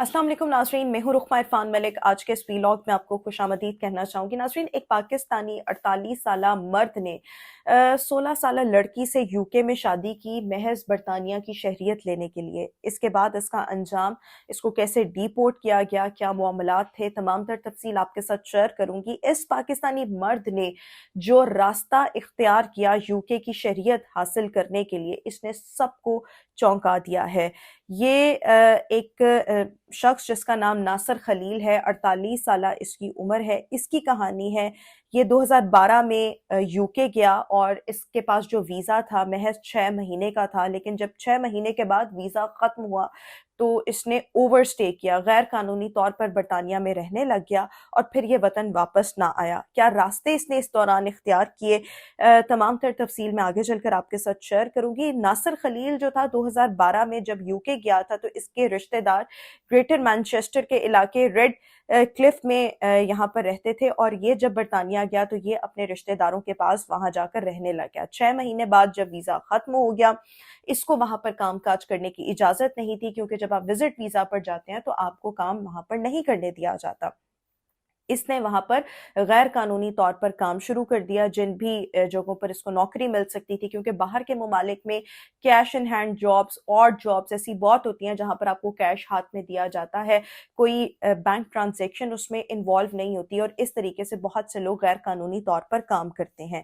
अस्सलाम वालेकुम नाज़रीन, मैं हूँ रुखमा इरफान मलिक। आज के इस व्लॉग में आपको खुशामदीद कहना चाहूँगी। नाज़रीन, एक पाकिस्तानी 48 साला मर्द ने 16 साला लड़की से यूके में शादी की महज बरतानिया की शहरियत लेने के लिए। इसके बाद इसका अंजाम, इसको कैसे डिपोर्ट किया गया, क्या मामलात थे, तमाम तर तफसील आपके साथ शेयर करूँगी। इस पाकिस्तानी मर्द ने जो रास्ता इख्तियार किया यूके की शहरियत हासिल करने के लिए, इसने सबको चौंका दिया है। ये एक शख्स जिसका नाम नासिर खलील है, 48 साला इसकी उम्र है। इसकी कहानी है, ये 2012 में यूके गया और इसके पास जो वीज़ा था महज 6 महीने का था, लेकिन जब 6 महीने के बाद वीज़ा ख़त्म हुआ तो इसने ओवरस्टे किया, गैर कानूनी तौर पर बरतानिया में रहने लग गया और फिर ये वतन वापस ना आया। क्या रास्ते इसने इस दौरान इख्तियार किए, तमाम तर तफसील मैं आगे चलकर आपके साथ शेयर करूंगी। नासिर खलील जो था 2012 में जब यूके गया था तो इसके रिश्तेदार ग्रेटर मैनचेस्टर के इलाके रेड क्लिफ में यहाँ पर रहते थे और ये जब बरतानिया गया तो ये अपने रिश्तेदारों के पास वहां जाकर रहने लग गया। 6 महीने बाद जब वीज़ा ख़त्म हो गया, इसको वहां पर काम काज करने की इजाज़त नहीं थी, क्योंकि जब आप विजिट वीज़ा पर जाते हैं तो आपको काम वहां पर नहीं करने दिया जाता। इसने वहां पर गैर कानूनी तौर पर काम शुरू कर दिया, जिन भी जगहों पर इसको नौकरी मिल सकती थी, क्योंकि बाहर के ममालिक में कैश इन हैंड जॉब्स और जॉब्स ऐसी बहुत होती हैं जहां पर आपको कैश हाथ में दिया जाता है, कोई बैंक ट्रांजैक्शन उसमें इन्वॉल्व नहीं होती और इस तरीके से बहुत से लोग गैर कानूनी तौर पर काम करते हैं।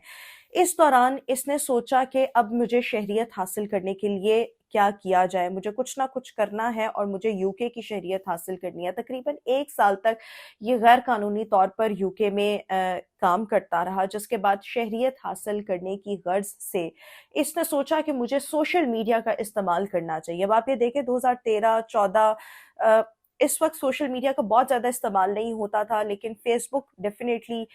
इस दौरान इसने सोचा कि अब मुझे शहरियत हासिल करने के लिए क्या किया जाए, मुझे कुछ ना कुछ करना है और मुझे यूके की शहरियत हासिल करनी है। तकरीबन 1 साल तक ये गैर कानूनी तौर पर यूके में काम करता रहा, जिसके बाद शहरियत हासिल करने की गर्ज से इसने सोचा कि मुझे सोशल मीडिया का इस्तेमाल करना चाहिए। अब आप ये देखें 2013-14 इस वक्त सोशल मीडिया का बहुत ज़्यादा इस्तेमाल नहीं होता था, लेकिन फेसबुक डेफिनेटली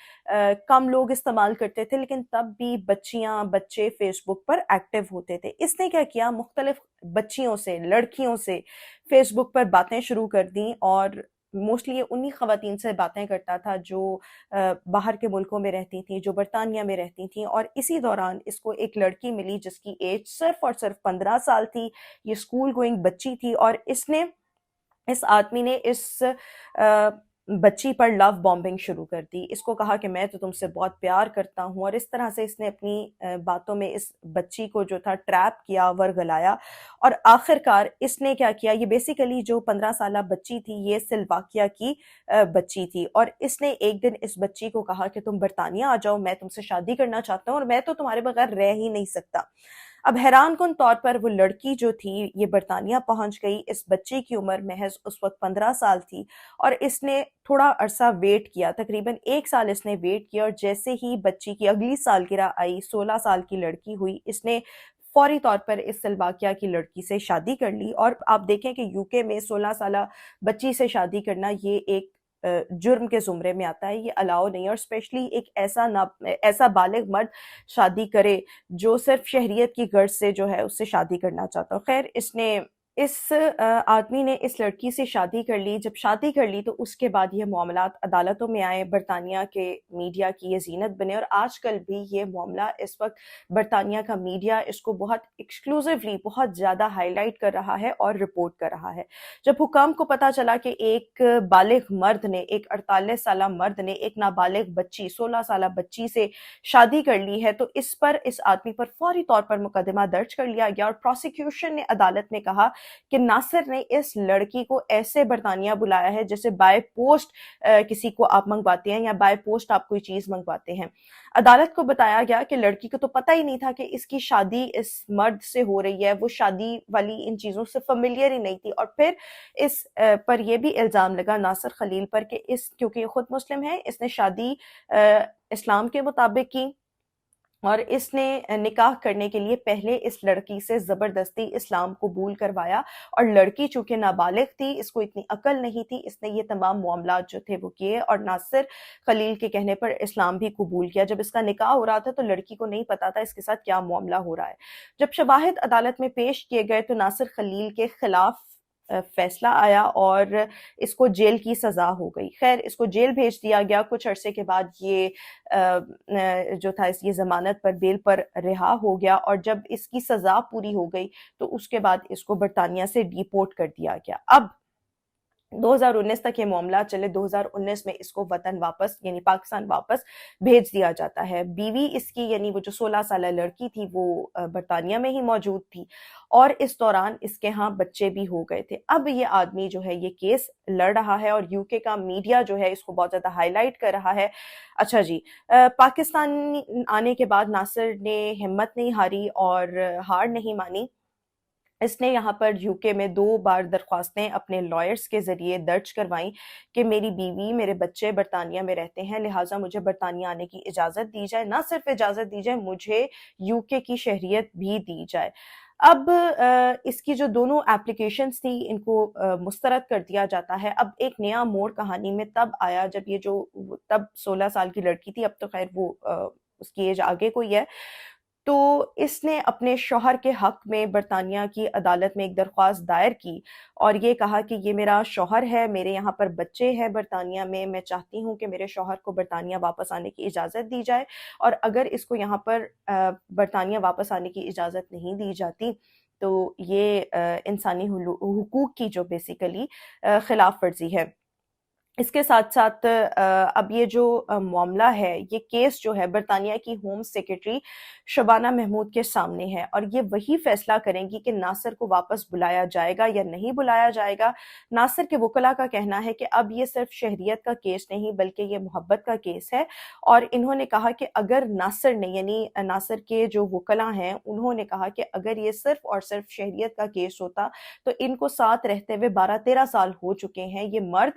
कम लोग इस्तेमाल करते थे, लेकिन तब भी बच्चियां बच्चे फेसबुक पर एक्टिव होते थे। इसने क्या किया, मुख्तलिफ बच्चियों से, लड़कियों से फेसबुक पर बातें शुरू कर दी और मोस्टली ये उन्हीं ख़वातीन से बातें करता था जो बाहर के मुल्कों में रहती थी, जो बरतानिया में रहती थी। और इसी दौरान इसको एक लड़की मिली जिसकी एज सिर्फ और सिर्फ 15 साल थी। ये स्कूल गोइंग बच्ची थी और इस आदमी ने इस बच्ची पर लव बॉम्बिंग शुरू कर दी। इसको कहा कि मैं तो तुमसे बहुत प्यार करता हूँ और इस तरह से इसने अपनी बातों में इस बच्ची को जो था ट्रैप किया, वर्गलाया और आखिरकार इसने क्या किया, ये बेसिकली जो 15 साला बच्ची थी ये स्लोवाकिया की बच्ची थी और इसने एक दिन इस बच्ची को कहा कि तुम बरतानिया आ जाओ, मैं तुमसे शादी करना चाहता हूँ और मैं तो तुम्हारे बगैर रह ही नहीं सकता। अब हैरान कुन तौर पर वो लड़की जो थी ये बरतानिया पहुंच गई। इस बच्चे की उम्र महज उस वक्त 15 साल थी और इसने थोड़ा अरसा वेट किया, तकरीबन 1 साल इसने वेट किया और जैसे ही बच्ची की अगली सालगिरह आई, 16 साल की लड़की हुई, इसने फौरी तौर पर इस स्लोवाकिया की लड़की से शादी कर ली। और आप देखें कि यूके में 16 साला बच्ची से शादी करना ये एक जुर्म के जुमरे में आता है, ये अलाउ नहीं है। और स्पेशली एक ऐसा बालिग मर्द शादी करे जो सिर्फ शहरियत की गर्ज से जो है उससे शादी करना चाहता हो। खैर, इस आदमी ने इस लड़की से शादी कर ली। जब शादी कर ली तो उसके बाद ये मामलात अदालतों में आए, बरतानिया के मीडिया की ये जीनत बने और आजकल भी ये मामला इस वक्त बरतानिया का मीडिया इसको बहुत एक्सक्लूसिवली बहुत ज़्यादा हाईलाइट कर रहा है और रिपोर्ट कर रहा है। जब हुकाम को पता चला कि एक बालिग मर्द ने, एक 48 साला मर्द ने एक नाबालिग बच्ची, 16 साला बच्ची से शादी कर ली है, तो इस आदमी पर फौरी तौर पर मुकदमा दर्ज कर लिया गया और प्रोसिक्यूशन ने अदालत में कहा कि नासिर ने इस लड़की को ऐसे बरतानिया बुलाया है जैसे बाय पोस्ट किसी को आप मंगवाते हैं या बाय पोस्ट आप कोई चीज मंगवाते हैं। अदालत को बताया गया कि लड़की को तो पता ही नहीं था कि इसकी शादी इस मर्द से हो रही है, वो शादी वाली इन चीजों से फेमिलियर ही नहीं थी। और फिर इस पर यह भी इल्जाम लगा नासिर खलील पर कि क्योंकि ये खुद मुस्लिम है, इसने शादी इस्लाम के मुताबिक की और इसने निकाह करने के लिए पहले इस लड़की से जबरदस्ती इस्लाम कबूल करवाया और लड़की चूंकि नाबालिग थी, इसको इतनी अकल नहीं थी, इसने ये तमाम मामलात जो थे वो किए और नासिर खलील के कहने पर इस्लाम भी कबूल किया। जब इसका निकाह हो रहा था तो लड़की को नहीं पता था इसके साथ क्या मामला हो रहा है। जब शवाहिद अदालत में पेश किए गए तो नासिर खलील के खिलाफ फैसला आया और इसको जेल की सजा हो गई। खैर, इसको जेल भेज दिया गया। कुछ अरसे के बाद ये जो था ये जमानत पर, बेल पर रिहा हो गया और जब इसकी सजा पूरी हो गई तो उसके बाद इसको बरतानिया से डिपोर्ट कर दिया गया। अब 2019 तक ये मामला चले, 2019 में इसको वतन वापस यानी पाकिस्तान वापस भेज दिया जाता है। बीवी इसकी यानी वो जो 16 साल लड़की थी वो बरतानिया में ही मौजूद थी और इस दौरान इसके यहाँ बच्चे भी हो गए थे। अब ये आदमी जो है ये केस लड़ रहा है और यूके का मीडिया जो है इसको बहुत ज़्यादा हाईलाइट कर रहा है। अच्छा जी, पाकिस्तान आने के बाद नासिर ने हिम्मत नहीं हारी और हार नहीं मानी। इसने यहाँ पर यूके में 2 बार दरख्वास्तें अपने लॉयर्स के ज़रिए दर्ज करवाईं कि मेरी बीवी, मेरे बच्चे बरतानिया में रहते हैं, लिहाजा मुझे बरतानिया आने की इजाज़त दी जाए। ना सिर्फ इजाज़त दी जाए, मुझे यूके की शहरियत भी दी जाए। अब इसकी जो दोनों एप्लीकेशंस थी इनको मुस्तरद कर दिया जाता है। अब एक नया मोड़ कहानी में तब आया जब ये जो तब 16 साल की लड़की थी, अब तो खैर वो उसकी एज आगे कोई है, तो इसने अपने शौहर के हक में बरतानिया की अदालत में एक दरख्वास्त दायर की और ये कहा कि ये मेरा शौहर है, मेरे यहाँ पर बच्चे हैं बरतानिया में, मैं चाहती हूँ कि मेरे शौहर को बरतानिया वापस आने की इजाज़त दी जाए और अगर इसको यहाँ पर बरतानिया वापस आने की इजाज़त नहीं दी जाती तो ये इंसानी हुकूक की जो बेसिकली खिलाफ वर्जी है। इसके साथ-साथ अब ये जो मामला है, ये केस जो है बरतानिया की होम सेक्रेटरी शबाना महमूद के सामने है और ये वही फैसला करेंगी कि नासिर को वापस बुलाया जाएगा या नहीं बुलाया जाएगा। नासिर के वकला का कहना है कि अब ये सिर्फ शहरियत का केस नहीं बल्कि ये मोहब्बत का केस है और इन्होंने कहा कि अगर नासिर ने यानी नासिर के जो वकला हैं, उन्होंने कहा कि अगर ये सिर्फ और सिर्फ शहरियत का केस होता तो इनको साथ रहते हुए 12-13 साल हो चुके हैं। ये मर्द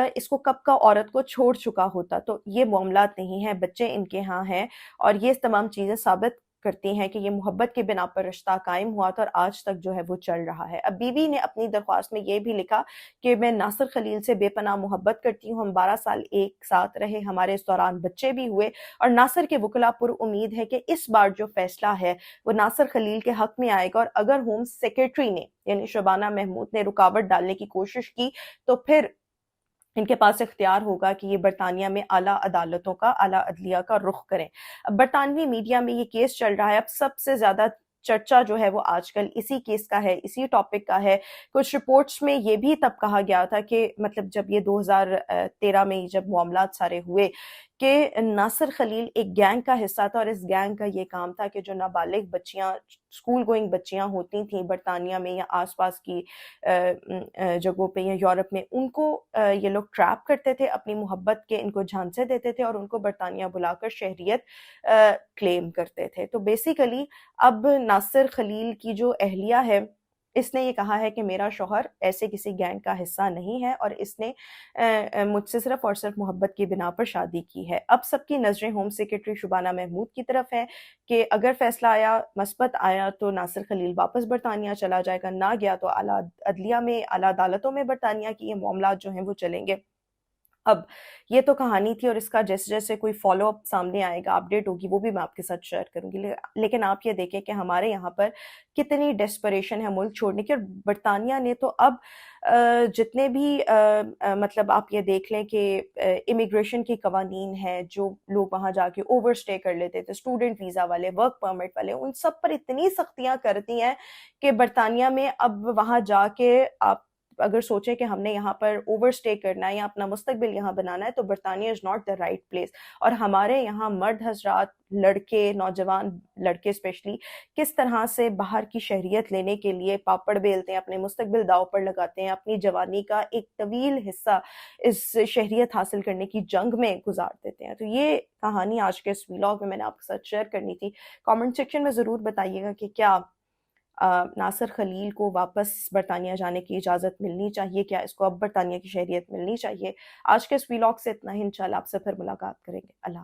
इसको कब का औरत को छोड़ चुका होता, तो ये मामलात नहीं है, बच्चे इनके यहाँ हैं और ये तमाम चीज़ें साबित करती हैं कि ये मोहब्बत की बिना पर रिश्ता कायम हुआ था और आज तक जो है वो चल रहा है। अब बीवी ने अपनी दरख्वास्त में ये भी लिखा कि मैं नासिर खलील से बेपनाह मोहब्बत करती हूँ, हम 12 साल एक साथ रहे, हमारे इस दौरान बच्चे भी हुए और नासिर के वकला पुर उम्मीद है कि इस बार जो फैसला है वो नासिर खलील के हक में आएगा और अगर होम सेक्रेटरी ने यानी शबाना महमूद ने रुकावट डालने की कोशिश की तो फिर इनके पास इख्तियार होगा कि ये बरतानिया में आला अदालतों का, आला अदलिया का रुख करें। अब बरतानवी मीडिया में ये केस चल रहा है, अब सबसे ज़्यादा चर्चा जो है वो आजकल इसी केस का है, इसी टॉपिक का है। कुछ रिपोर्ट्स में ये भी तब कहा गया था कि मतलब जब ये 2013 में जब मामलात सारे हुए कि नासिर खलील एक गैंग का हिस्सा था और इस गैंग का ये काम था कि जो नाबालिग बच्चियां, स्कूल गोइंग बच्चियां होती थीं बरतानिया में या आसपास की जगहों पे या यूरोप में, उनको ये लोग ट्रैप करते थे अपनी मोहब्बत के, इनको झांसे देते थे और उनको बरतानिया बुलाकर शहरियत क्लेम करते थे। तो बेसिकली अब नासिर खलील की जो अहलिया है इसने ये कहा है कि मेरा शौहर ऐसे किसी गैंग का हिस्सा नहीं है और इसने मुझसे सिर्फ और सिर्फ मोहब्बत की बिना पर शादी की है। अब सबकी नज़रें होम सेक्रेटरी शुबाना महमूद की तरफ हैं कि अगर फैसला आया, मस्बत आया तो नासिर खलील वापस बरतानिया चला जाएगा, ना गया तो आला अदलिया में, आला अदालतों में बरतानिया की ये मामलात जो हैं वो चलेंगे। अब ये तो कहानी थी और इसका जैसे जैसे कोई फॉलो अप सामने आएगा, अपडेट होगी, वो भी मैं आपके साथ शेयर करूंगी। लेकिन आप ये देखें कि हमारे यहाँ पर कितनी डेस्परेशन है मुल्क छोड़ने की और बरतानिया ने तो अब जितने भी मतलब आप ये देख लें कि इमिग्रेशन की कवानीन है, जो लोग वहाँ जाके ओवर स्टे कर लेते थे, स्टूडेंट वीज़ा वाले, वर्क परमिट वाले, उन सब पर इतनी सख्तियाँ करती हैं कि बरतानिया में अब वहाँ जाके आप अगर सोचें कि हमने यहाँ पर ओवर स्टे करना है या अपना मुस्तकबिल यहाँ बनाना है तो बरतानिया is not the right place. और हमारे यहाँ मर्द हजरात, लड़के, नौजवान लड़के स्पेशली किस तरह से बाहर की शहरियत लेने के लिए पापड़ बेलते हैं, अपने मुस्तकबिल दाव पर लगाते हैं, अपनी जवानी का एक तवील हिस्सा इस शहरियत हासिल करने की जंग में गुजार देते हैं। तो ये कहानी आज के इस व्लॉग में मैंने आपके साथ शेयर करनी थी। कमेंट सेक्शन में ज़रूर बताइएगा कि क्या नासिर खलील को वापस बरतानिया जाने की इजाज़त मिलनी चाहिए, क्या इसको अब बरतानिया की शहरियत मिलनी चाहिए। आज के इस व्लॉग से इतना ही, इंशाल्लाह आपसे फिर मुलाकात करेंगे। अल्लाह।